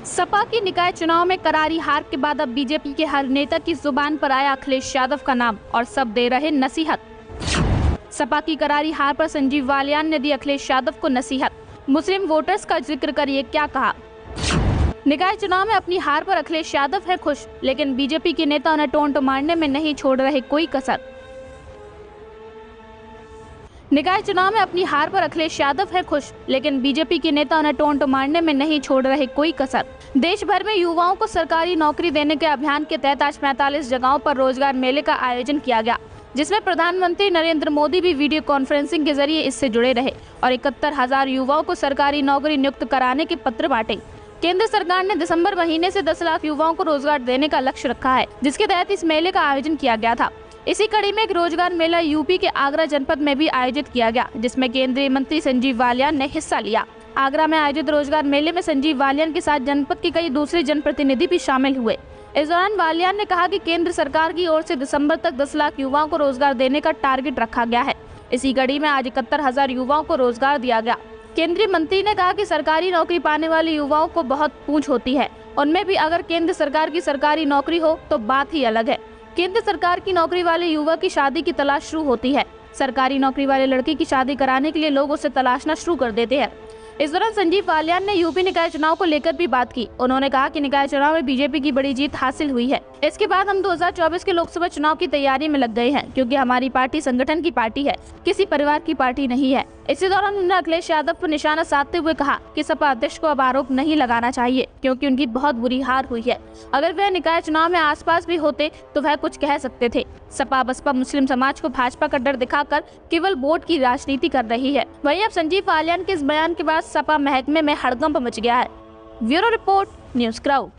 सपा की निकाय चुनाव में करारी हार के बाद अब बीजेपी के हर नेता की जुबान पर आया अखिलेश यादव का नाम और सब दे रहे नसीहत। सपा की करारी हार पर संजीव बालियान ने दी अखिलेश यादव को नसीहत। मुस्लिम वोटर्स का जिक्र करिए क्या कहा। निकाय चुनाव में अपनी हार पर अखिलेश यादव है खुश, लेकिन बीजेपी के नेता उन्हें टोंट मारने में नहीं छोड़ रहे कोई कसर। निकाय चुनाव में अपनी हार पर अखिलेश यादव है खुश, लेकिन बीजेपी के नेता उन्हें टोंट मारने में नहीं छोड़ रहे कोई कसर। देश भर में युवाओं को सरकारी नौकरी देने के अभियान के तहत आज 45 जगहों पर रोजगार मेले का आयोजन किया गया, जिसमें प्रधानमंत्री नरेंद्र मोदी भी वीडियो कॉन्फ्रेंसिंग के जरिए इससे जुड़े रहे और 71,000 युवाओं को सरकारी नौकरी नियुक्त कराने के पत्र बांटे। केंद्र सरकार ने दिसंबर महीने से 10 लाख युवाओं को रोजगार देने का लक्ष्य रखा है, जिसके तहत इस मेले का आयोजन किया गया था। इसी कड़ी में एक रोजगार मेला यूपी के आगरा जनपद में भी आयोजित किया गया, जिसमें केंद्रीय मंत्री संजीव बालियान ने हिस्सा लिया। आगरा में आयोजित रोजगार मेले में संजीव बालियान के साथ जनपद के कई दूसरे जनप्रतिनिधि भी शामिल हुए। इस दौरान बालियान ने कहा कि केंद्र सरकार की ओर से दिसंबर तक 10 लाख युवाओं को रोजगार देने का टारगेट रखा गया है। इसी कड़ी में आज 71,000 युवाओं को रोजगार दिया गया। केंद्रीय मंत्री ने कहा कि सरकारी नौकरी पाने वाले युवाओं को बहुत पूछ होती है, उनमें भी अगर केंद्र सरकार की सरकारी नौकरी हो तो बात ही अलग है। केंद्र सरकार की नौकरी वाले युवा की शादी की तलाश शुरू होती है। सरकारी नौकरी वाले लड़की की शादी कराने के लिए लोग उसे तलाशना शुरू कर देते हैं। इस दौरान संजीव बालियान ने यूपी निकाय चुनाव को लेकर भी बात की। उन्होंने कहा कि निकाय चुनाव में बीजेपी की बड़ी जीत हासिल हुई है। इसके बाद हम 2024 के लोकसभा चुनाव की तैयारी में लग गए हैं, क्योंकि हमारी पार्टी संगठन की पार्टी है, किसी परिवार की पार्टी नहीं है। इसी दौरान उन्होंने अखिलेश यादव पर निशाना साधते हुए कहा कि सपा अध्यक्ष को अब आरोप नहीं लगाना चाहिए, क्योंकि उनकी बहुत बुरी हार हुई है। अगर वह निकाय चुनाव में आसपास भी होते तो वह कुछ कह सकते थे। सपा बसपा मुस्लिम समाज को भाजपा का डर दिखाकर केवल वोट की राजनीति कर रही है। वहीं अब संजीव बालियान के इस बयान के बाद सपा महकमे में हड़कंप मच गया है। Bureau report, news crowd.